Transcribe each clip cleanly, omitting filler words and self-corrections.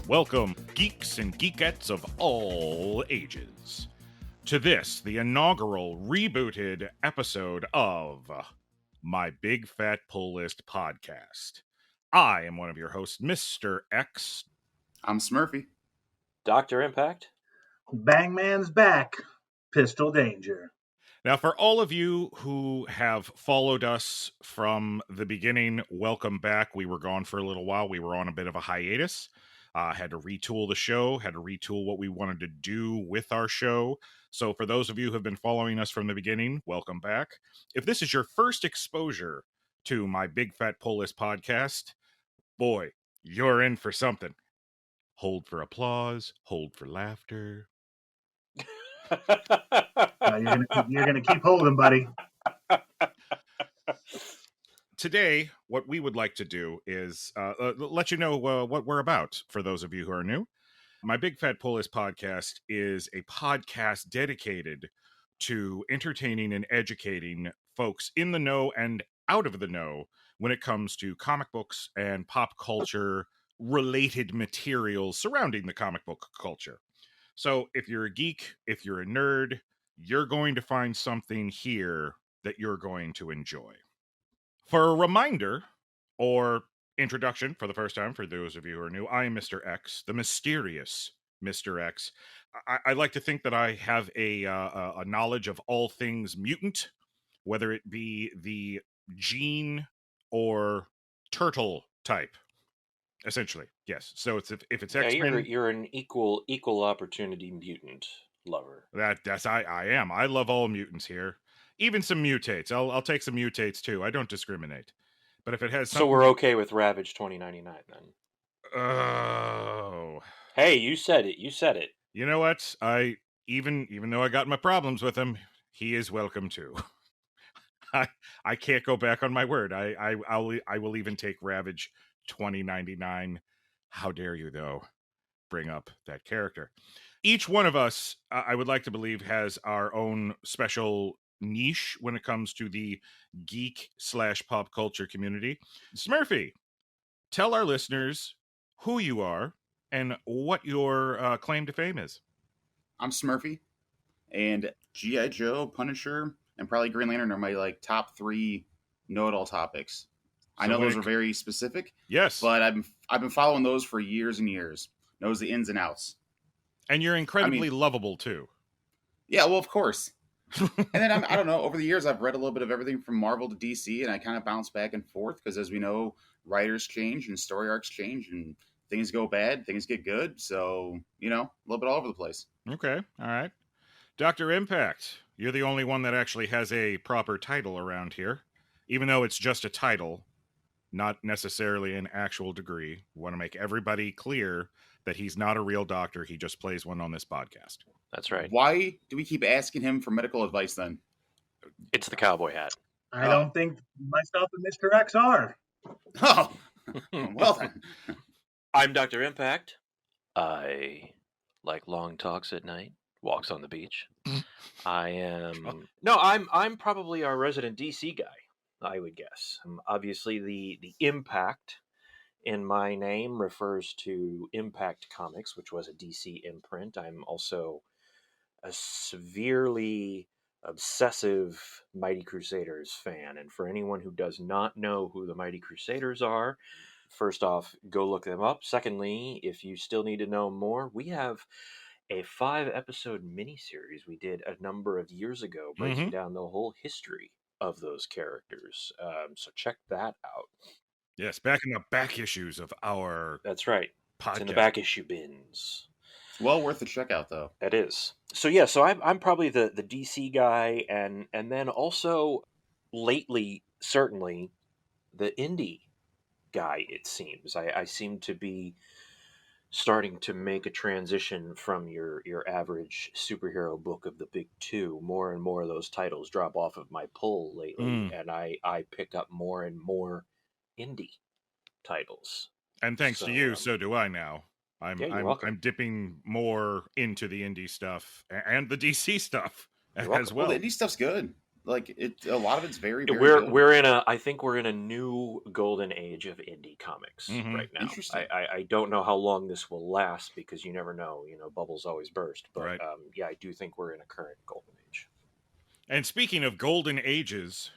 Welcome, geeks and geekettes of all ages, to this, the inaugural rebooted episode of My Big Fat Pull List podcast. I am one of your hosts, Mr. X. I'm Smurpy. Dr. Impact. Bangman's back. Pistol Danger. Now, for all of you who have followed us from the beginning, welcome back. We were gone for a little while. We were on a bit of a hiatus. Had to retool the show, had to retool what we wanted to do with our show. So for those of you who have been following us from the beginning, welcome back. If this is your first exposure to My Big Fat Pull List podcast, boy, you're in for something. Hold for applause, hold for laughter. You're gonna keep holding, buddy. Today, what we would like to do is let you know what we're about for those of you who are new. My Big Fat Pull List podcast is a podcast dedicated to entertaining and educating folks in the know and out of the know when it comes to comic books and pop culture related materials surrounding the comic book culture. So if you're a geek, if you're a nerd, you're going to find something here that you're going to enjoy. For a reminder or introduction for the first time, for those of you who are new, I am Mr. X, the mysterious Mr. X. I like to think that I have a knowledge of all things mutant, whether it be the gene or turtle type. Essentially, yes. So if it's X-Men, you're an equal opportunity mutant lover. That's I am. I love all mutants here. Even some mutates. I'll take some mutates too. I don't discriminate. But if it has something... So we're okay with Ravage 2099 then. Oh. Hey, you said it. You know what? Even though I got my problems with him, he is welcome too. I can't go back on my word. I will even take Ravage 2099. How dare you though bring up that character. Each one of us, I would like to believe, has our own special niche when it comes to the geek/pop culture community. Smurpy, tell our listeners who you are and what your claim to fame is. I'm Smurpy, and G.I. Joe, Punisher, and probably Green Lantern are my top 3 know-it-all topics. I know those are very specific. Yes, but I've been following those for years and years. Knows the ins and outs. And you're incredibly lovable too. Yeah, well, of course. And then I don't know. Over the years, I've read a little bit of everything from Marvel to DC, and I kind of bounce back and forth because, as we know, writers change and story arcs change, and things go bad, things get good. So a little bit all over the place. Okay, all right. Dr. Impact, you're the only one that actually has a proper title around here, even though it's just a title, not necessarily an actual degree. We want to make everybody clear that he's not a real doctor. He just plays one on this podcast. That's right. Why do we keep asking him for medical advice then? It's the cowboy hat. I don't think myself and Mr. X are. Oh, well then. I'm Dr. Impact. I like long talks at night, walks on the beach. I'm probably our resident DC guy, I would guess. Obviously, the Impact in my name refers to Impact Comics, which was a DC imprint. I'm also a severely obsessive Mighty Crusaders fan. And for anyone who does not know who the Mighty Crusaders are, first off, go look them up. Secondly, if you still need to know more, we have a 5-episode miniseries we did a number of years ago, breaking down the whole history of those characters. So check that out. Yes, back in the back issues of our That's right. podcast. It's in the back issue bins. Well worth the checkout, though. It is. So I'm probably the DC guy, and then also lately, certainly, the indie guy, it seems. I seem to be starting to make a transition from your average superhero book of the big 2. More and more of those titles drop off of my pull lately, and I pick up more and more indie titles. And thanks to you, so do I now. I'm dipping more into the indie stuff and the DC stuff as well. The indie stuff's good. like a lot of it's very, very good. I think we're in a new golden age of indie comics right now. Interesting. I don't know how long this will last because you never know. Bubbles always burst. But Right. I do think we're in a current golden age. And speaking of golden ages,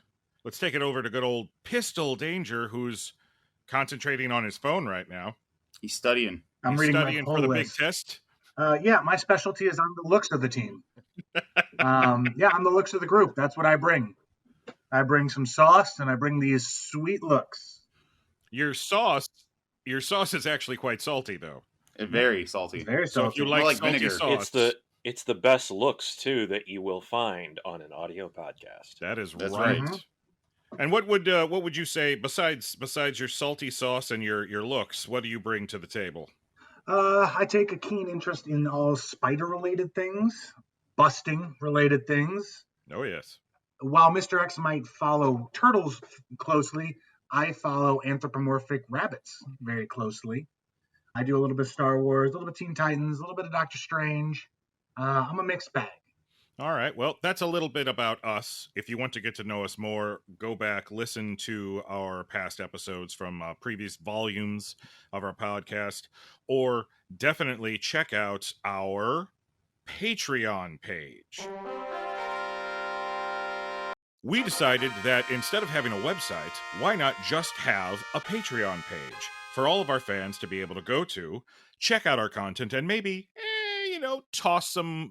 let's take it over to good old Pistol Danger, who's concentrating on his phone right now. He's studying. I'm He's reading studying my whole for the list. big test. Yeah, my specialty is on the looks of the team. I'm the looks of the group. That's what I bring. I bring some sauce, and I bring these sweet looks. Your sauce is actually quite salty, though. Very salty. It's very So salty. if you More like like salty vinegar. sauce, It's the best looks too that you will find on an audio podcast. that's That's right. right. And what would you say besides your salty sauce and your looks? What do you bring to the table? I take a keen interest in all spider-related things, busting-related things. Oh yes. While Mr. X might follow turtles closely, I follow anthropomorphic rabbits very closely. I do a little bit of Star Wars, a little bit of Teen Titans, a little bit of Doctor Strange. I'm a mixed bag. All right. Well, that's a little bit about us. If you want to get to know us more, go back, listen to our past episodes from previous volumes of our podcast, or definitely check out our Patreon page. We decided that instead of having a website, why not just have a Patreon page for all of our fans to be able to go to, check out our content, and maybe toss some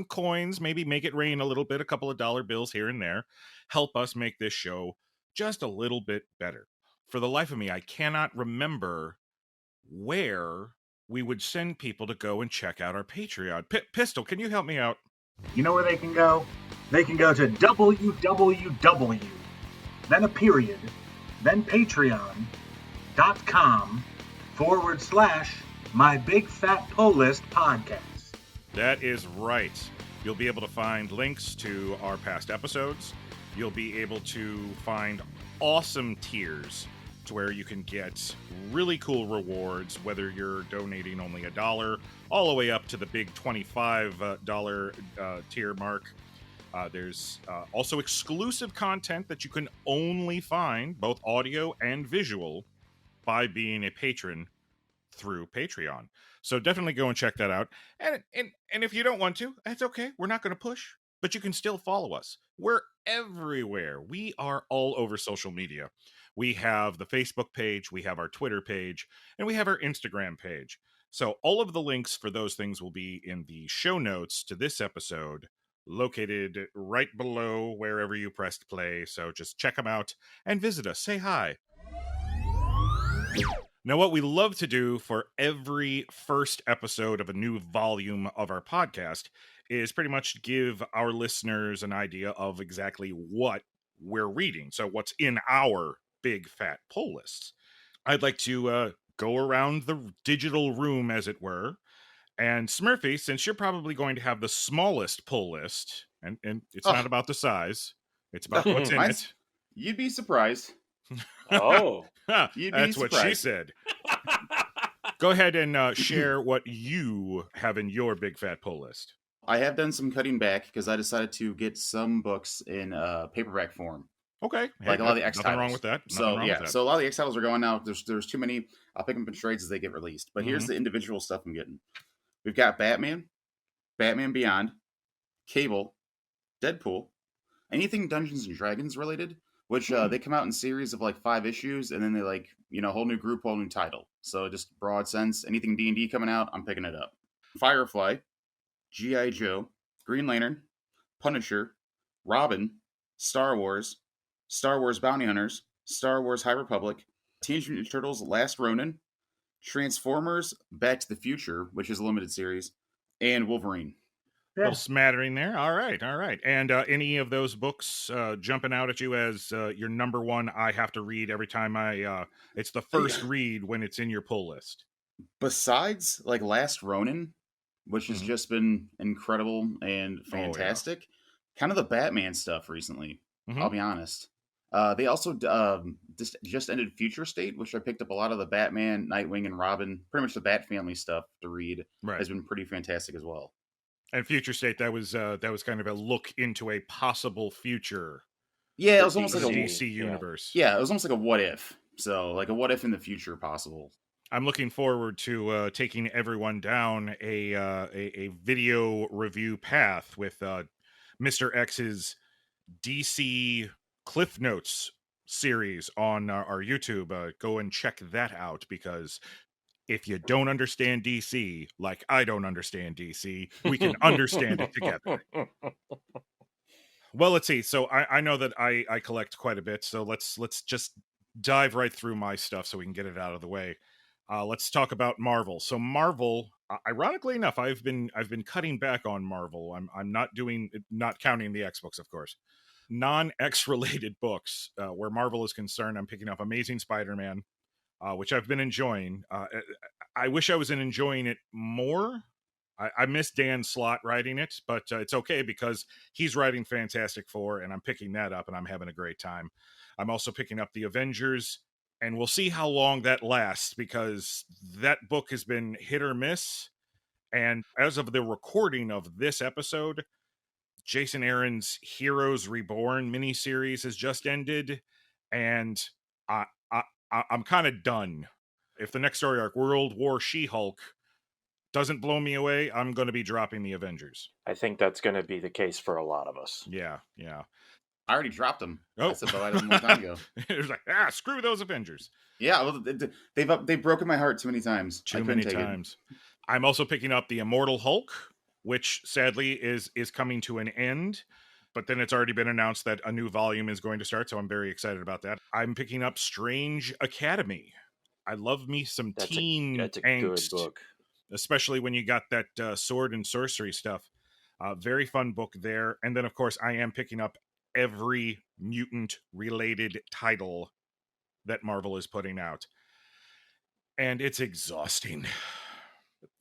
coins, maybe make it rain a little bit, a couple of dollar bills here and there, help us make this show just a little bit better. For the life of me, I cannot remember where we would send people to go and check out our Patreon. Pistol, can you help me out? You know where they can go? They can go to www, then a period, then patreon.com/mybigfatpulllist podcast. That is right. You'll be able to find links to our past episodes. You'll be able to find awesome tiers to where you can get really cool rewards, whether you're donating only $1 all the way up to the big $25 tier mark. There's also exclusive content that you can only find, both audio and visual, by being a patron through Patreon. So definitely go and check that out. And if you don't want to, that's okay. We're not going to push, but you can still follow us. We're everywhere. We are all over social media. We have the Facebook page, we have our Twitter page, and we have our Instagram page. So all of the links for those things will be in the show notes to this episode, located right below wherever you pressed play. So just check them out and visit us. Say hi. Now, what we love to do for every first episode of a new volume of our podcast is pretty much give our listeners an idea of exactly what we're reading. So what's in our big fat pull lists. I'd like to go around the digital room, as it were. And Smurpy, since you're probably going to have the smallest pull list, and it's not about the size, it's about what's in it. You'd be surprised. Oh. That's what she said. Go ahead and share what you have in your big fat pull list. I have done some cutting back because I decided to get some books in paperback form. Okay. Like a lot of the X nothing titles. wrong with that. So a lot of the X titles are going out. There's too many. I'll pick them up in trades as they get released. But here's the individual stuff I'm getting. We've got Batman, Batman Beyond, Cable, Deadpool, anything Dungeons and Dragons related, which they come out in series of like 5 issues, and then they whole new group, whole new title. So just broad sense, anything D&D coming out, I'm picking it up. Firefly, G.I. Joe, Green Lantern, Punisher, Robin, Star Wars Bounty Hunters, Star Wars High Republic, Teenage Mutant Ninja Turtles Last Ronin, Transformers Back to the Future, which is a limited series, and Wolverine. A little smattering there. All right. And any of those books jumping out at you as your number one I have to read every time it's the first read when it's in your pull list? Besides like Last Ronin, which has just been incredible and fantastic, kind of the Batman stuff recently, I'll be honest. They also just ended Future State, which I picked up a lot of the Batman, Nightwing, and Robin, pretty much the Bat family stuff to read. Has been pretty fantastic as well. And Future State, that was kind of a look into a possible future Yeah, it For was almost like a DC yeah. universe. yeah, it was almost like a what if. So like a what if in the future possible. I'm looking forward to taking everyone down a video review path with Mr. X's DC Cliff Notes series on our YouTube. Go and check that out, because if you don't understand DC, like I don't understand DC, we can understand it together. Well, let's see. So I know that I collect quite a bit, so let's just dive right through my stuff so we can get it out of the way. Let's talk about Marvel. So Marvel, ironically enough, I've been cutting back on Marvel. I'm not counting the X books, of course. Non-X related books, where Marvel is concerned, I'm picking up Amazing Spider-Man, which I've been enjoying. I wish I was enjoying it more. I miss Dan Slott writing it, but it's okay because he's writing Fantastic Four, and I'm picking that up, and I'm having a great time. I'm also picking up The Avengers, and we'll see how long that lasts, because that book has been hit or miss. And as of the recording of this episode, Jason Aaron's Heroes Reborn miniseries has just ended, and I'm kind of done. If the next story arc, World War She-Hulk, doesn't blow me away, I'm going to be dropping the Avengers. I think that's going to be the case for a lot of us. Yeah. I already dropped them. Oh, I said bye to them a long time ago. It was like, screw those Avengers. Yeah, well, they've broken my heart too many times. Too many times. I'm also picking up the Immortal Hulk, which sadly is coming to an end. But then it's already been announced that a new volume is going to start, so I'm very excited about that. I'm picking up Strange Academy. I love me some teen That's a angst, good book. especially when you got that sword and sorcery stuff. Very fun book there. And then, of course, I am picking up every mutant-related title that Marvel is putting out. And it's exhausting.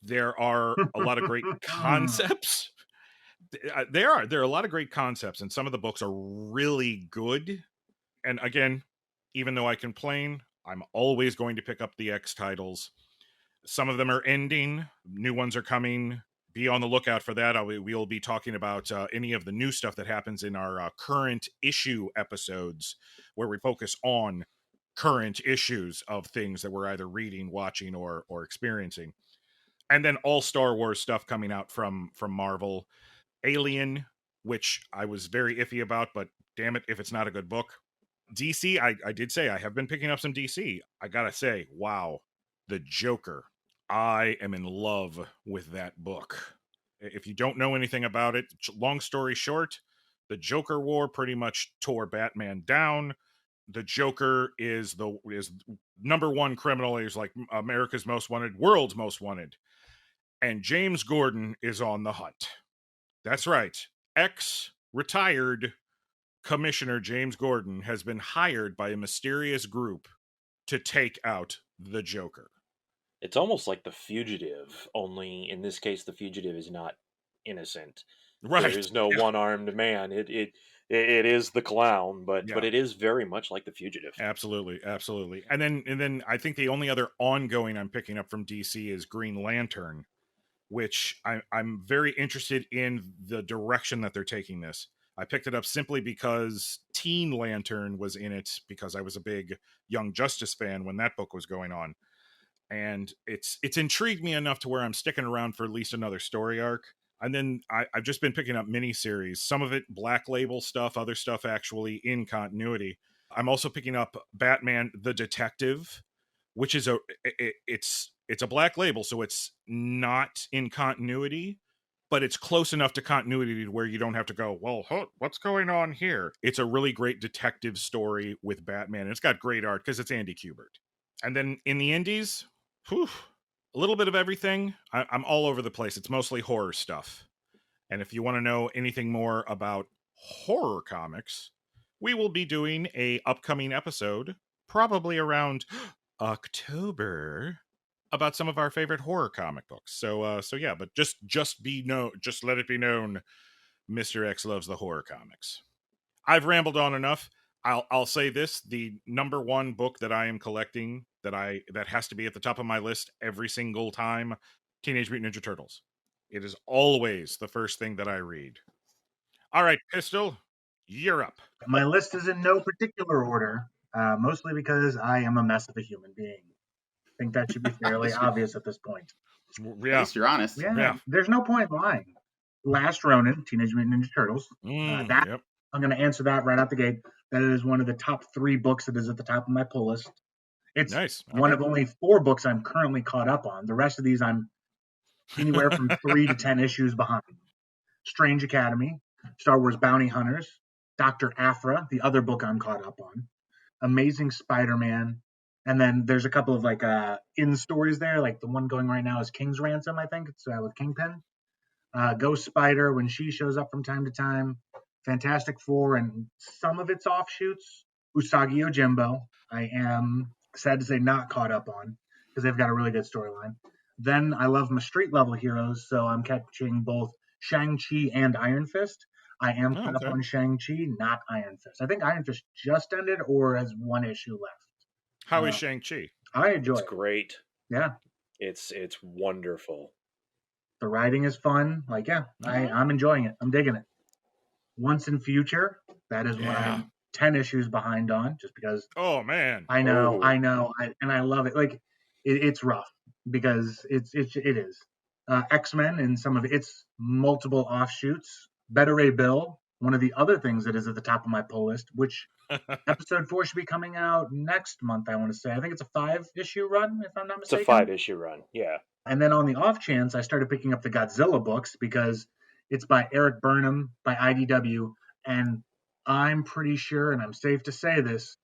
There are a lot of great concepts. There are a lot of great concepts, and some of the books are really good. And again, even though I complain, I'm always going to pick up the X titles. Some of them are ending, new ones are coming. Be on the lookout for that. We'll be talking about any of the new stuff that happens in our current issue episodes, where we focus on current issues of things that we're either reading, watching, or experiencing. And then all Star Wars stuff coming out from Marvel. Alien, which I was very iffy about, but damn it if it's not a good book. DC, I did say I have been picking up some DC. I gotta say, wow, the Joker. I am in love with that book. If you don't know anything about it, long story short, the Joker War pretty much tore Batman down. The Joker is number one criminal. He's like America's most wanted, world's most wanted. And James Gordon is on the hunt. That's right. Ex-retired Commissioner James Gordon has been hired by a mysterious group to take out the Joker. It's almost like The Fugitive, only in this case, The Fugitive is not innocent. Right. There is no one-armed man. It is the clown, but Yeah. but it is very much like The Fugitive. Absolutely. And then I think the only other ongoing I'm picking up from DC is Green Lantern, which I'm very interested in the direction that they're taking this. I picked it up simply because Teen Lantern was in it, because I was a big Young Justice fan when that book was going on. And it's intrigued me enough to where I'm sticking around for at least another story arc. And then I've just been picking up miniseries, some of it Black Label stuff, other stuff actually in continuity. I'm also picking up Batman the Detective, which is it's a Black Label, so it's not in continuity, but it's close enough to continuity to where you don't have to go, well, what's going on here? It's a really great detective story with Batman, and it's got great art because it's Andy Kubert. And then in the indies, a little bit of everything. I'm all over the place. It's mostly horror stuff. And if you want to know anything more about horror comics, we will be doing a upcoming episode, probably around October, about some of our favorite horror comic books. So yeah, but just let it be known, Mr. X loves the horror comics. I've rambled on enough. I'll say this: the number one book that I am collecting that has to be at the top of my list every single time, Teenage Mutant Ninja Turtles. It is always the first thing that I read. All right, Pistol, you're up. My list is in no particular order, mostly because I am a mess of a human being. I think that should be fairly obvious at this point. At Yeah. least you're honest. Yeah, there's no point in lying. Last Ronin, Teenage Mutant Ninja Turtles. Yep. I'm going to answer that right out the gate. That is one of the top 3 books that is at the top of my pull list. It's Nice. one of only 4 books I'm currently caught up on. The rest of these I'm anywhere from 3 to 10 issues behind. Strange Academy, Star Wars Bounty Hunters, Dr. Aphra, the other book I'm caught up on, Amazing Spider-Man, and then there's a couple of like in stories there. Like the one going right now is King's Ransom, I think. It's with Kingpin. Ghost Spider when she shows up from time to time. Fantastic Four and some of its offshoots. Usagi Yojimbo, I am sad to say not caught up on because they've got a really good storyline. Then I love my street level heroes, so I'm catching both Shang-Chi and Iron Fist. I am caught up on Shang-Chi, not Iron Fist. I think Iron Fist just ended or has 1 issue left. How is Shang-Chi? I enjoy it. It's great. Yeah. It's wonderful. The writing is fun. Like, yeah, I'm enjoying it. I'm digging it. Once in Future, that is what I'm 10 issues behind on, just because. Oh, man. I know. And I love it. Like, it's rough because it is. X-Men and some of its multiple offshoots. Better Ray Bill, one of the other things that is at the top of my pull list, which episode 4 should be coming out next month, I want to say. I think it's a 5-issue run, if I'm not mistaken. It's a 5-issue run, yeah. And then on the off chance, I started picking up the Godzilla books because it's by Eric Burnham, by IDW, and I'm pretty sure, and I'm safe to say this,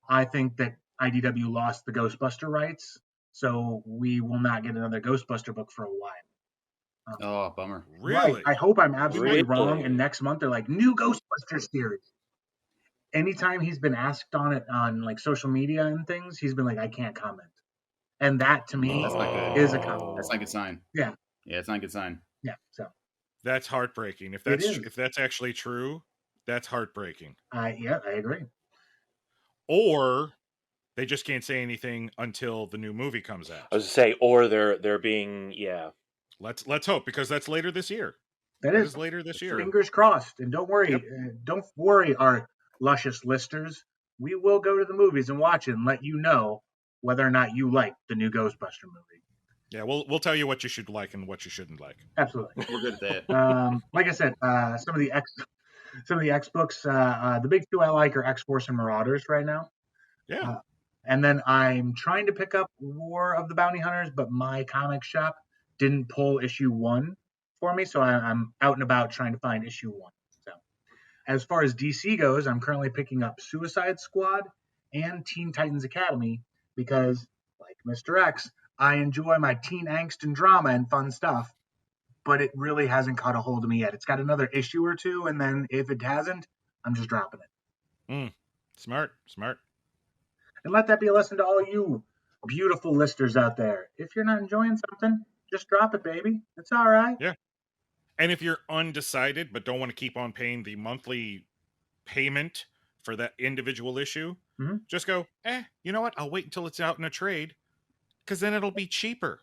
I think that IDW lost the Ghostbuster rights, so we will not get another Ghostbuster book for a while. Oh, bummer. Really? Right. I hope I'm absolutely wrong, and next month they're like, new Ghostbusters series. Anytime he's been asked on it on like social media and things, he's been like, I can't comment. And that to me That's not good. is a comment. That's not a good sign. Yeah. Yeah, it's not a good sign. Yeah. So that's heartbreaking. If that's actually true, that's heartbreaking. Yeah, I agree. Or they just can't say anything until the new movie comes out. I was to say, or they're being Let's hope, because that's later this year. That is later this year. Fingers crossed. And don't worry, don't worry, our luscious listers. We will go to the movies and watch it and let you know whether or not you like the new Ghostbuster movie. Yeah, we'll tell you what you should like and what you shouldn't like. Absolutely, we're good at that. Like I said, some of the X books, the big 2 I like are X-Force and Marauders right now. Yeah, and then I'm trying to pick up War of the Bounty Hunters, but my comic shop didn't pull issue 1 for me, so I'm out and about trying to find issue 1. So, as far as DC goes, I'm currently picking up Suicide Squad and Teen Titans Academy because, like Mr. X, I enjoy my teen angst and drama and fun stuff, but it really hasn't caught a hold of me yet. It's got another issue or 2, and then if it hasn't, I'm just dropping it. Smart. And let that be a lesson to all you beautiful listers out there. If you're not enjoying something, just drop it, baby. It's all right. Yeah. And if you're undecided but don't want to keep on paying the monthly payment for that individual issue, just go, you know what? I'll wait until it's out in a trade, because then it'll be cheaper.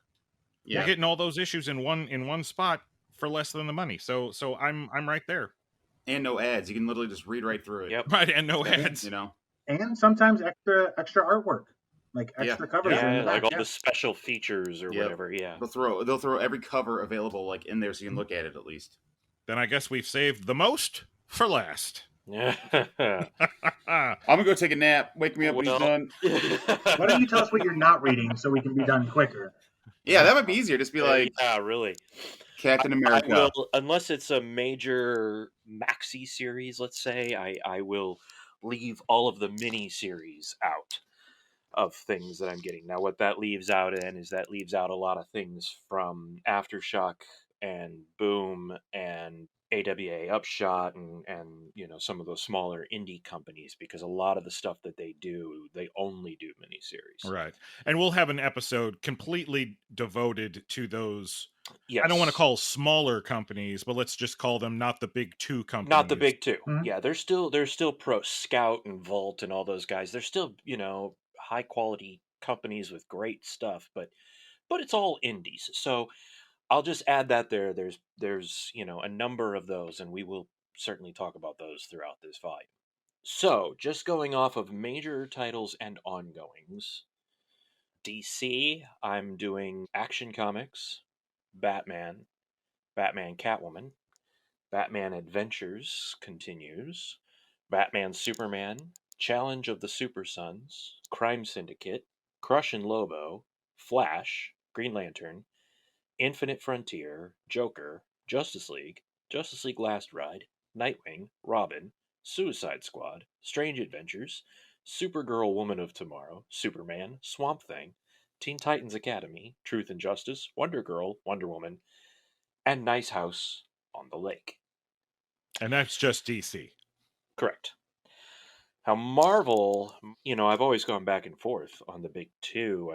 Yeah. You're getting all those issues in one spot for less than the money. So I'm right there. And no ads. You can literally just read right through it. Yep. Right, and no ads. You know. And sometimes extra artwork. Like extra covers. Yeah, like all the special features or whatever. Yeah. They'll throw every cover available like in there so you can look at it at least. Then I guess we've saved the most for last. Yeah. I'm gonna go take a nap. Wake me up when he's done. Why don't you tell us what you're not reading so we can be done quicker? Yeah, that might be easier. Just be like, yeah, really. Captain America. I will, unless it's a major maxi series, let's say, I will leave all of the mini series out of things that I'm getting. Now, what that leaves out is that leaves out a lot of things from Aftershock and Boom and AWA Upshot and some of those smaller indie companies, because a lot of the stuff that they do, they only do miniseries. Right. And we'll have an episode completely devoted to those. Yes. I don't want to call smaller companies, but let's just call them not the big 2 companies. Not the big 2. Mm-hmm. Yeah, there's still Pro Scout and Vault and all those guys. They're still, high quality companies with great stuff, but it's all indies. So I'll just add that there's a number of those, and we will certainly talk about those throughout this volume. So, just going off of major titles and ongoings, DC, I'm doing Action Comics, Batman, Batman Catwoman, Batman Adventures continues, Batman Superman, Challenge of the Super Sons, Crime Syndicate, Crush and Lobo, Flash, Green Lantern, Infinite Frontier, Joker, Justice League Last Ride, Nightwing, Robin, Suicide Squad, Strange Adventures, Supergirl Woman of Tomorrow, Superman, Swamp Thing, Teen Titans Academy, Truth and Justice, Wonder Girl, Wonder Woman, and Nice House on the Lake. And that's just DC. Correct. Now, Marvel, I've always gone back and forth on the big two,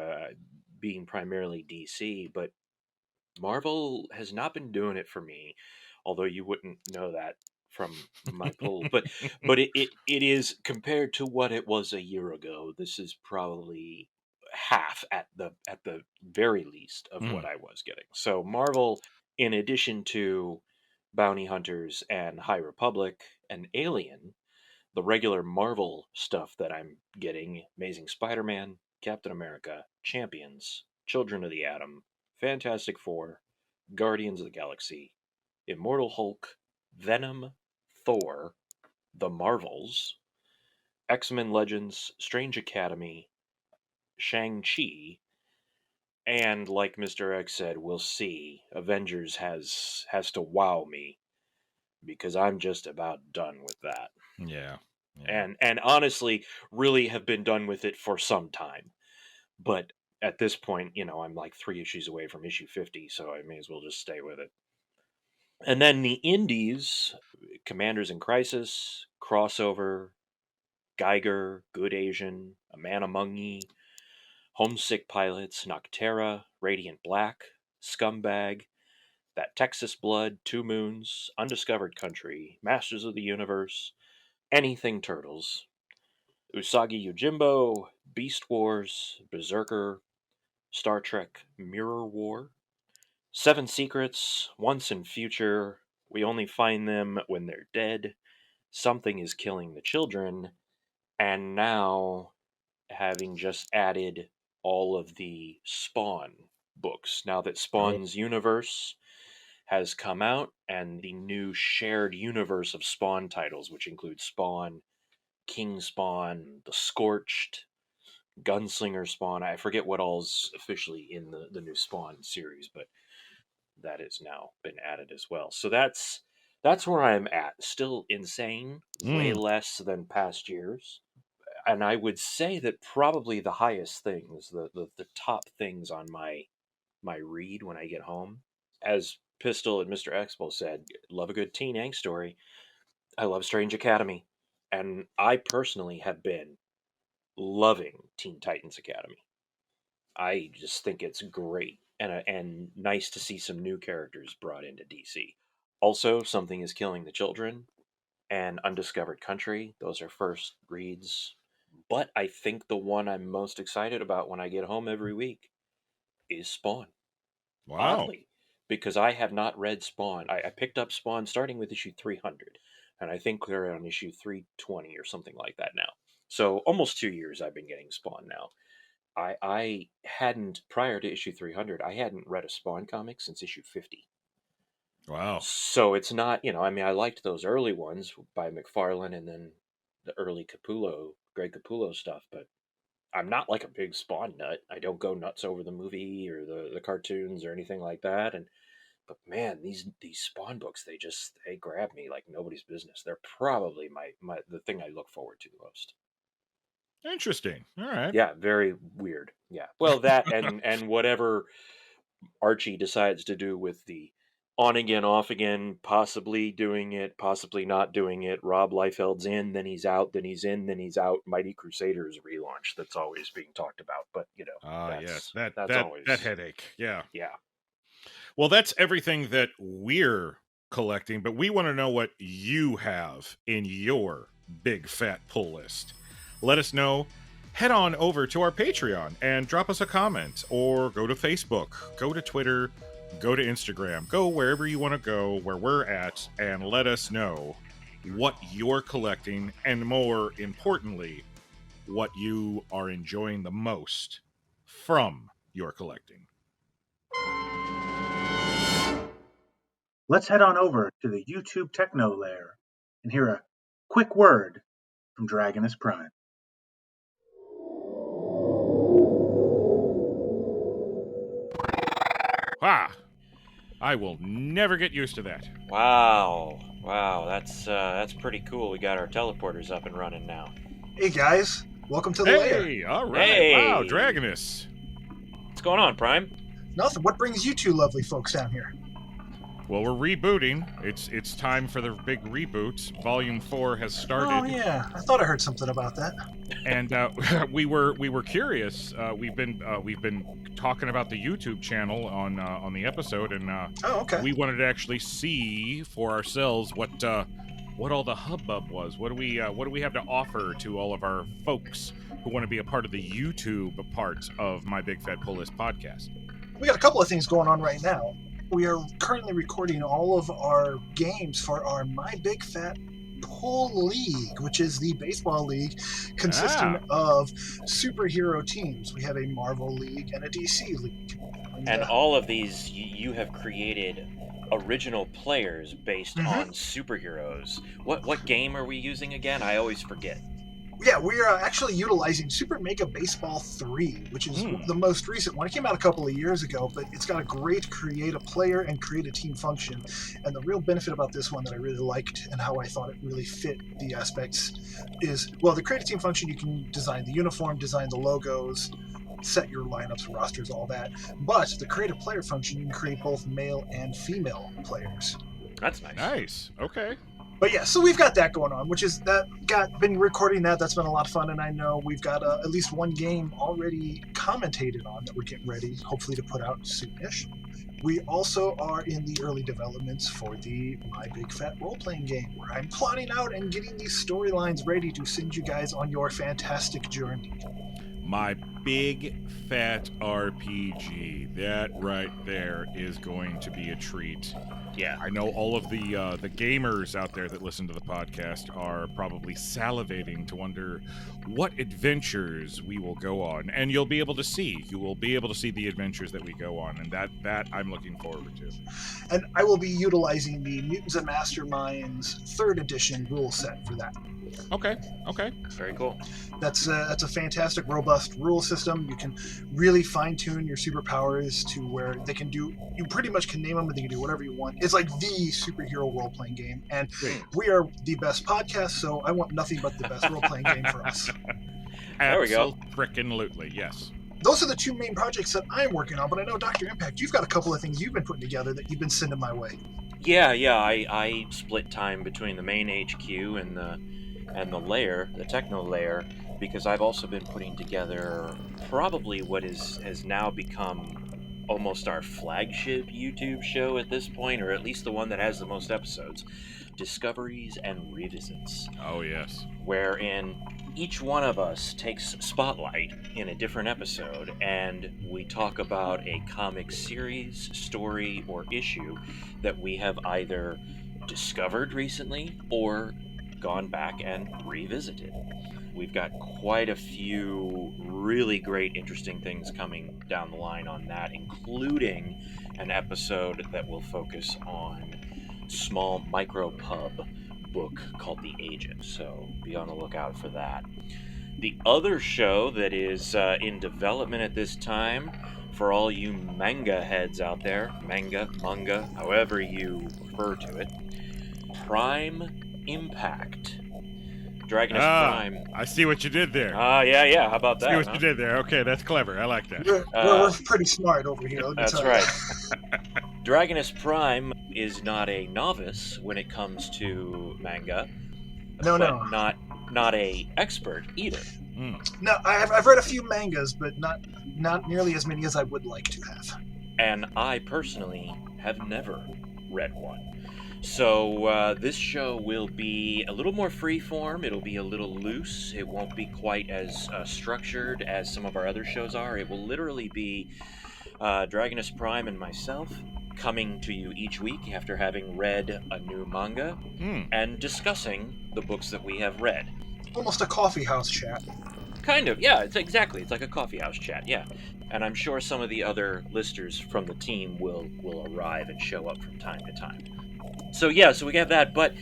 being primarily DC, but Marvel has not been doing it for me, although you wouldn't know that from my pull. But it is, compared to what it was a year ago, this is probably half at the very least of what I was getting. So Marvel, in addition to Bounty Hunters and High Republic and Alien, the regular Marvel stuff that I'm getting: Amazing Spider-Man, Captain America, Champions, Children of the Atom, Fantastic Four, Guardians of the Galaxy, Immortal Hulk, Venom, Thor, The Marvels, X-Men Legends, Strange Academy, Shang-Chi, and like Mr. X said, we'll see. Avengers has to wow me, because I'm just about done with that. Yeah. And honestly, really have been done with it for some time. But at this point, I'm like 3 issues away from issue 50, so I may as well just stay with it. And then the indies: Commanders in Crisis, Crossover, Geiger, Good Asian, A Man Among Ye, Homesick Pilots, Noctera, Radiant Black, Scumbag, That Texas Blood, Two Moons, Undiscovered Country, Masters of the Universe, Anything Turtles, Usagi Yojimbo, Beast Wars, Berserker, Star Trek Mirror War, Seven Secrets, Once and Future, We Only Find Them When They're Dead, Something is Killing the Children, and now having just added all of the Spawn books. Now that Spawn's universe has come out, and the new shared universe of Spawn titles, which include Spawn, King Spawn, The Scorched, Gunslinger Spawn. I forget what all's officially in the new Spawn series, but that has now been added as well. So that's where I'm at. Still insane, way less than past years. And I would say that probably the highest things, the top things on my read when I get home, as Pistol and Mr. Expo said, love a good teen angst story. I love Strange Academy. And I personally have been loving Teen Titans Academy. I just think it's great, and nice to see some new characters brought into DC. Also, Something is Killing the Children and Undiscovered Country. Those are first reads. But I think the one I'm most excited about when I get home every week is Spawn. Wow. Oddly, because I have not read Spawn. I picked up Spawn starting with issue 300, and I think we're on issue 320 or something like that now. So almost 2 years I've been getting Spawn now. I hadn't, prior to issue 300, I hadn't read a Spawn comic since issue 50. Wow. So it's not, I liked those early ones by McFarlane and then the early Greg Capullo stuff, but I'm not like a big Spawn nut. I don't go nuts over the movie or the cartoons or anything like that. But man, these Spawn books, they grab me like nobody's business. They're probably the thing I look forward to the most. Interesting. All right. Yeah, very weird. Yeah. Well, that and whatever Archie decides to do with the on again, off again, possibly doing it, possibly not doing it. Rob Liefeld's in, then he's out, then he's in, then he's out. Mighty Crusaders relaunch that's always being talked about, but yes, that's always that headache. Yeah. Yeah. Well, that's everything that we're collecting, but we want to know what you have in your big fat pull list. Let us know. Head on over to our Patreon and drop us a comment, or go to Facebook, go to Twitter, go to Instagram, go wherever you want to go, where we're at, and let us know what you're collecting, and more importantly, what you are enjoying the most from your collecting. Let's head on over to the YouTube Techno lair and hear a quick word from Dragonus Prime. Ah, I will never get used to that. Wow, that's pretty cool. We got our teleporters up and running now. Hey guys, welcome to the lair. Hey, all right. Hey. Wow, Dragonus. What's going on, Prime? Nothing. What brings you two lovely folks down here? Well, we're rebooting. It's time for the big reboot. Volume 4 has started. Oh yeah, I thought I heard something about that. And we were curious. We've been talking about the YouTube channel on the episode, and Oh, okay. we wanted to actually see for ourselves what all the hubbub was. What do we have to offer to all of our folks who want to be a part of the YouTube part of My Big Fat Pull List podcast? We got a couple of things going on right now. We are currently recording all of our games for our My Big Fat Pull League, which is the baseball league consisting of superhero teams. We have a Marvel League and a DC League. And all of these, you have created original players based on superheroes. What game are we using again? I always forget. Yeah, we're actually utilizing Super Mega Baseball 3, which is the most recent one. It came out a couple of years ago, but it's got a great create a player and create a team function. And the real benefit about this one that I really liked and how I thought it really fit the aspects is, well, the create a team function, you can design the uniform, design the logos, set your lineups, rosters, all that. But the create a player function, you can create both male and female players. That's nice. Nice. Okay. But yeah, so we've got that going on, which is been recording that. That's been a lot of fun, and I know we've got at least one game already commentated on that we're getting ready, hopefully to put out soonish. We also are in the early developments for the My Big Fat role-playing game, where I'm plotting out and getting these storylines ready to send you guys on your fantastic journey. My Big Fat RPG. That right there is going to be a treat. Yeah. I know all of the gamers out there that listen to the podcast are probably salivating to wonder what adventures we will go on, and you'll be able to see. You will be able to see the adventures that we go on, and that I'm looking forward to. And I will be utilizing the Mutants and Masterminds 3rd edition rule set for that. Okay. Very cool. That's a fantastic, robust rule system. You can really fine-tune your superpowers to where they can do. You pretty much can name them and they can do whatever you want. It's like the superhero role-playing game, and we are the best podcast, so I want nothing but the best role-playing game for us. There we go. Frickin' yes. Those are the two main projects that I'm working on, but I know, Dr. Impact, you've got a couple of things you've been putting together that you've been sending my way. Yeah. I split time between the main HQ and the lair, the techno lair, because I've also been putting together probably what has now become almost our flagship YouTube show at this point, or at least the one that has the most episodes, Discoveries and Revisits. Oh, yes. Wherein each one of us takes spotlight in a different episode, and we talk about a comic series, story, or issue that we have either discovered recently or gone back and revisited. We've got quite a few really great, interesting things coming down the line on that, including an episode that will focus on small micro pub book called The Agent, so be on the lookout for that. The other show that is in development at this time, for all you manga heads out there, manga, however you refer to it, Prime Impact. Dragonus Prime. I see what you did there. Yeah. How about that? See what you did there. Okay, that's clever. I like that. We're pretty smart over here. That's right. Dragonus Prime is not a novice when it comes to manga. No. Not a expert either. No, I've read a few mangas, but not nearly as many as I would like to have. And I personally have never read one. So this show will be a little more freeform. It'll be a little loose. It won't be quite as structured as some of our other shows are. It will literally be Dragonus Prime and myself coming to you each week after having read a new manga and discussing the books that we have read. Almost a coffee house chat. Kind of, yeah, it's like a coffee house chat, yeah. And I'm sure some of the other listers from the team will arrive and show up from time to time. So we have that, but,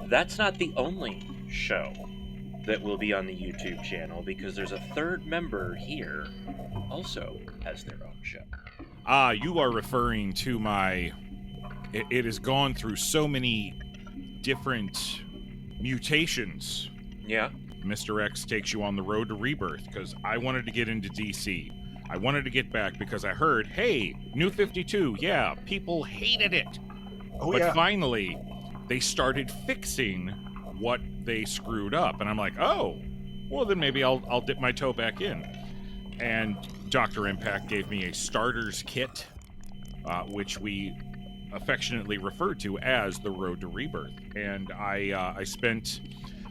that's not the only show that will be on the YouTube channel, because there's a third member here who also has their own show. You are referring to my... It has gone through so many different mutations. Yeah. Mr. X takes you on the road to Rebirth, because I wanted to get into DC. I wanted to get back because I heard, hey, New 52, yeah, people hated it. But finally, they started fixing what they screwed up. And I'm like, oh, well, then maybe I'll dip my toe back in. And Dr. Impact gave me a starter's kit, which we affectionately referred to as the Road to Rebirth. And I spent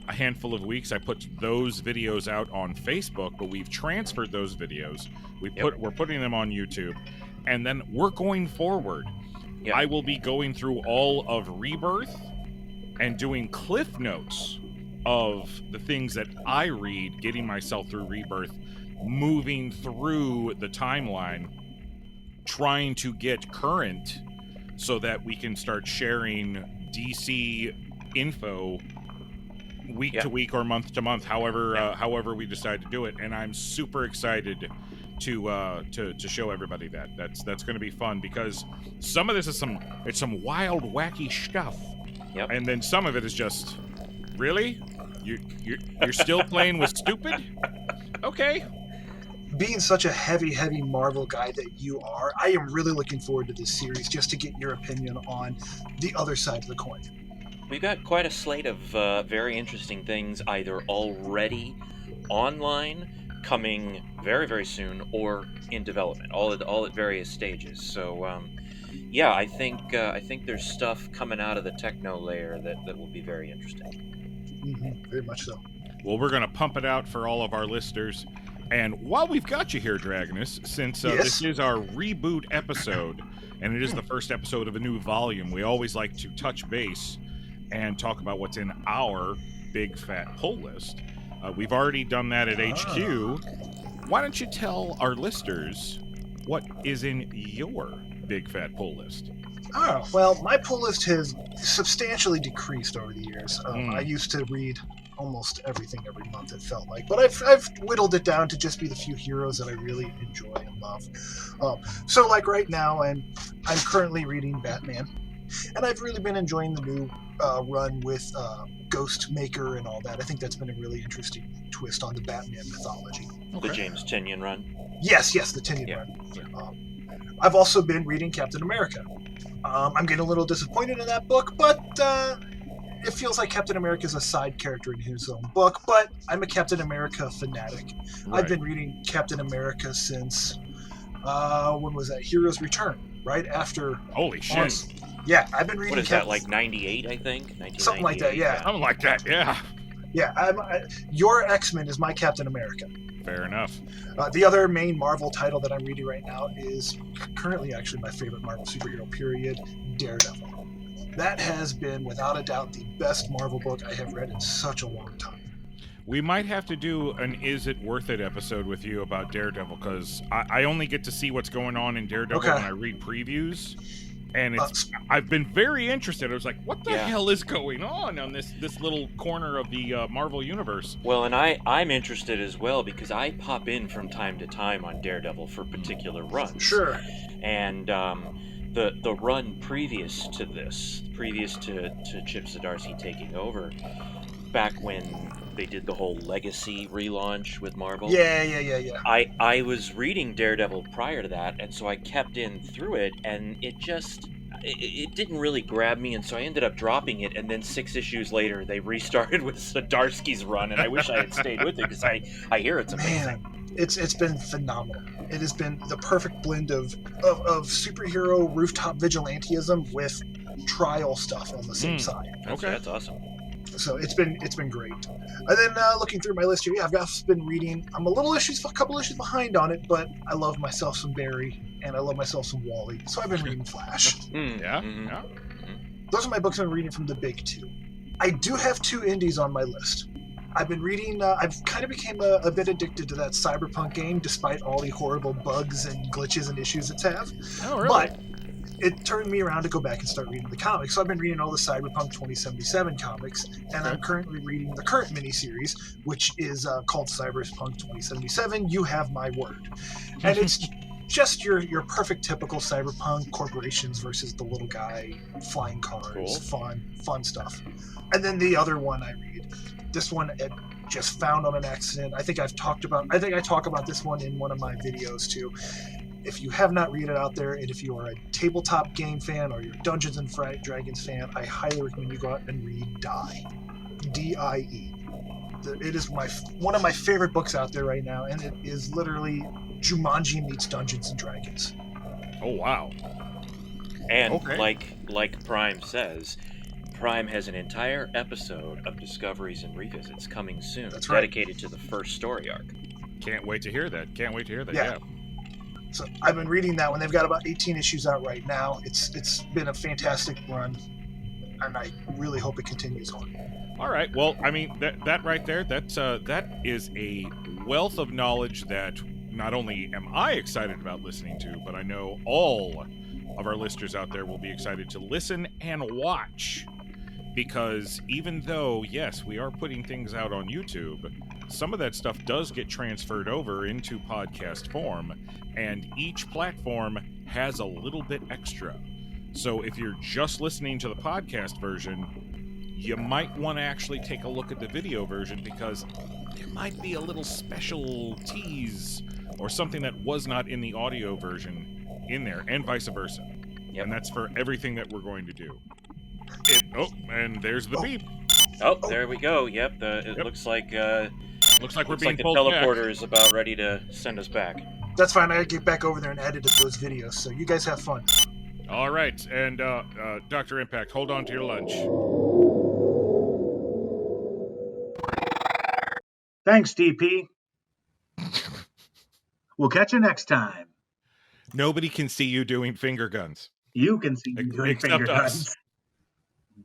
a handful of weeks. I put those videos out on Facebook, but we've transferred those videos. We're putting them on YouTube, and then we're going forward. Yep. I will be going through all of Rebirth and doing cliff notes of the things that I read, getting myself through Rebirth, moving through the timeline, trying to get current so that we can start sharing DC info week to week or month to month, however we decide to do it. And I'm super excited to show everybody that's going to be fun, because some of this is some wild, wacky stuff. Yep. And then some of it is just, really? You're still playing with stupid? Okay. Being such a heavy Marvel guy that you are, I am really looking forward to this series just to get your opinion on the other side of the coin. We've got quite a slate of very interesting things either already online, coming very, very soon, or in development, all at various stages. So, I think there's stuff coming out of the techno layer that will be very interesting. Mm-hmm. Very much so. Well, we're going to pump it out for all of our listeners. And while we've got you here, Dragonus, since this is our reboot episode, and it is the first episode of a new volume, we always like to touch base and talk about what's in our big fat pull list. We've already done that at HQ. Why don't you tell our listeners what is in your big fat pull list? Oh, well, my pull list has substantially decreased over the years. I used to read almost everything every month, it felt like, but I've whittled it down to just be the few heroes that I really enjoy and love. So like right now, I'm currently reading Batman, and I've really been enjoying the new run with Ghost Maker and all that. I think that's been a really interesting twist on the Batman mythology. Okay. The James Tynion run? Yes, the Tynion run. Yeah. I've also been reading Captain America. I'm getting a little disappointed in that book, but it feels like Captain America is a side character in his own book, but I'm a Captain America fanatic. Right. I've been reading Captain America since, when was that? Heroes Return, right after... Holy shit. Yeah, I've been reading... What is that, like 98, I think? Something like that, yeah. Something like that, yeah. Yeah, your X-Men is my Captain America. Fair enough. The other main Marvel title that I'm reading right now is currently actually my favorite Marvel superhero period, Daredevil. That has been, without a doubt, the best Marvel book I have read in such a long time. We might have to do an Is It Worth It episode with you about Daredevil, because I only get to see what's going on in Daredevil when I read previews. And I've been very interested. I was like, what the hell is going on this little corner of the Marvel universe? Well, and I'm interested as well, because I pop in from time to time on Daredevil for particular runs. Sure. And the run previous to this, previous to Chip Zdarsky taking over, back when they did the whole Legacy relaunch with Marvel. Yeah. I was reading Daredevil prior to that, and so I kept in through it, and it didn't really grab me, and so I ended up dropping it, and then 6 issues later, they restarted with Zdarsky's run, and I wish I had stayed with it, because I hear it's amazing. Man, it's been phenomenal. It has been the perfect blend of superhero rooftop vigilantism with trial stuff on the same side. Okay, that's awesome. So it's been great. And then looking through my list here, I've been reading. I'm a couple issues behind on it, but I love myself some Barry and I love myself some Wally. So I've been reading Flash. Yeah. Those are my books I'm reading from the big two. I do have 2 indies on my list. I've been reading. I've kind of became a bit addicted to that Cyberpunk game, despite all the horrible bugs and glitches and issues it's have. Oh, really? But it turned me around to go back and start reading the comics. So I've been reading all the Cyberpunk 2077 comics, and I'm currently reading the current miniseries, which is called Cyberpunk 2077. You Have My Word, and it's just your perfect typical cyberpunk corporations versus the little guy, flying cars, fun stuff. And then the other one I read, this one I just found on an accident. I think I talk about this one in one of my videos too. If you have not read it out there, and if you are a tabletop game fan or you're a Dungeons and Dragons fan, I highly recommend you go out and read Die. D-I-E. It is one of my favorite books out there right now, and it is literally Jumanji meets Dungeons and Dragons. Oh, wow. And like Prime says, Prime has an entire episode of Discoveries and Revisits coming soon. That's right. Dedicated to the first story arc. Can't wait to hear that. Yeah. So I've been reading that one. They've got about 18 issues out right now. It's been a fantastic run, and I really hope it continues on. All right. Well, I mean, that right there, that is a wealth of knowledge that not only am I excited about listening to, but I know all of our listeners out there will be excited to listen and watch. Because even though, yes, we are putting things out on YouTube, some of that stuff does get transferred over into podcast form, and each platform has a little bit extra. So if you're just listening to the podcast version, you might want to actually take a look at the video version, because there might be a little special tease or something that was not in the audio version in there, and vice versa. Yep. And that's for everything that we're going to do. And there's the beep. There we go. Yep. It looks like we're being the teleporter is about ready to send us back. That's fine. I gotta get back over there and edit those videos. So you guys have fun. All right, and Dr. Impact, hold on to your lunch. Thanks, DP. We'll catch you next time. Nobody can see you doing finger guns. You can see me doing finger guns.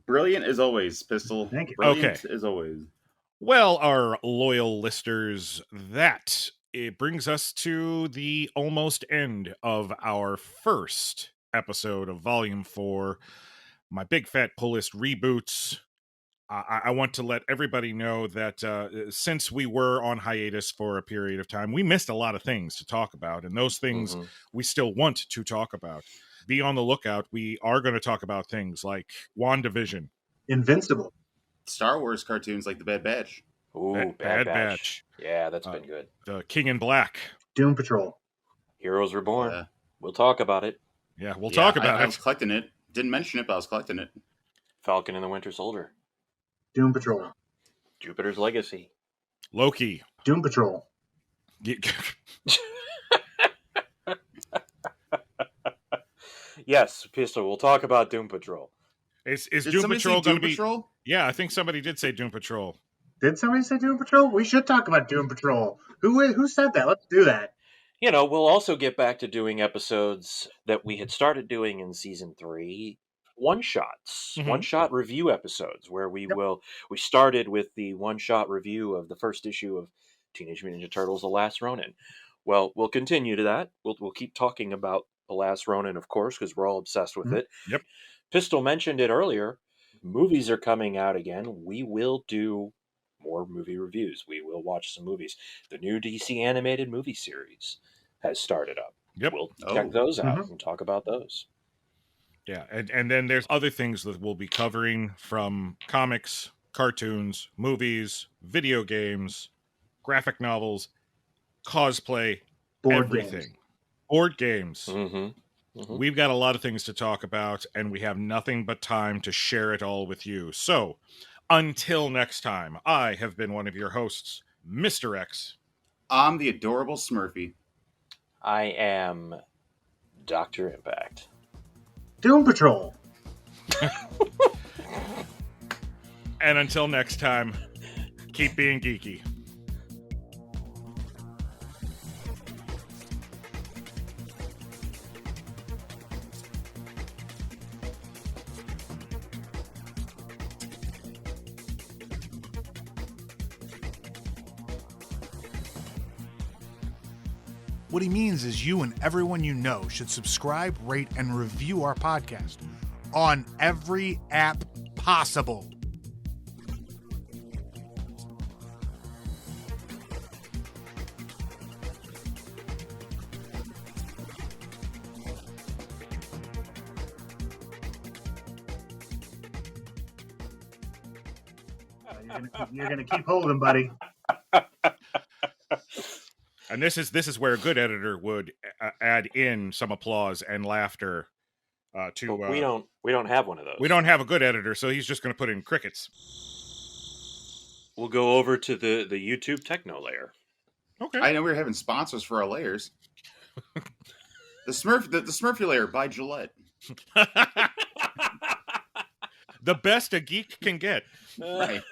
Brilliant as always, Pistol. Thank you. Brilliant as always. Well, our loyal listeners, it brings us to the almost end of our first episode of Volume 4, My Big Fat Pull List Reboots. I want to let everybody know that since we were on hiatus for a period of time, we missed a lot of things to talk about, and those things we still want to talk about. Be on the lookout. We are going to talk about things like WandaVision, Invincible, Star Wars cartoons like The Bad Batch. Ooh, Bad Batch. Yeah, that's been good. The King in Black, Doom Patrol, Heroes Reborn. We'll talk about it. Yeah, we'll talk about it. I was collecting it. Didn't mention it, but I was collecting it. Falcon and the Winter Soldier. Doom Patrol, Jupiter's Legacy. Loki. Doom Patrol. Yes, Pistol, we'll talk about Doom Patrol. Is Doom Patrol going to be... Patrol? Yeah, I think somebody did say Doom Patrol. Did somebody say Doom Patrol? We should talk about Doom Patrol. Who said that? Let's do that. We'll also get back to doing episodes that we had started doing in Season 3, one-shots, one-shot review episodes, where we started with the one-shot review of the first issue of Teenage Mutant Ninja Turtles: The Last Ronin. Well, we'll continue to that. We'll keep talking about The Last Ronin, of course, because we're all obsessed with it. Yep. Pistol mentioned it earlier. Movies are coming out again. We will do more movie reviews. We will watch some movies. The new DC animated movie series has started up. Yep. We'll check those out and talk about those. Yeah, and then there's other things that we'll be covering, from comics, cartoons, movies, video games, graphic novels, cosplay, everything. Board games. We've got a lot of things to talk about, and we have nothing but time to share it all with you. So, until next time, I have been one of your hosts, Mr. X. I'm the adorable Smurpy. I am Dr. Impact. Doom Patrol. And until next time, keep being geeky. What he means is you and everyone you know should subscribe, rate, and review our podcast on every app possible. You're gonna keep holding, buddy. And this is where a good editor would add in some applause and laughter to. But we don't have one of those. We don't have a good editor, so he's just going to put in crickets. We'll go over to the YouTube techno layer. Okay. I know we were having sponsors for our layers. the Smurfy layer by Gillette. The best a geek can get. Right.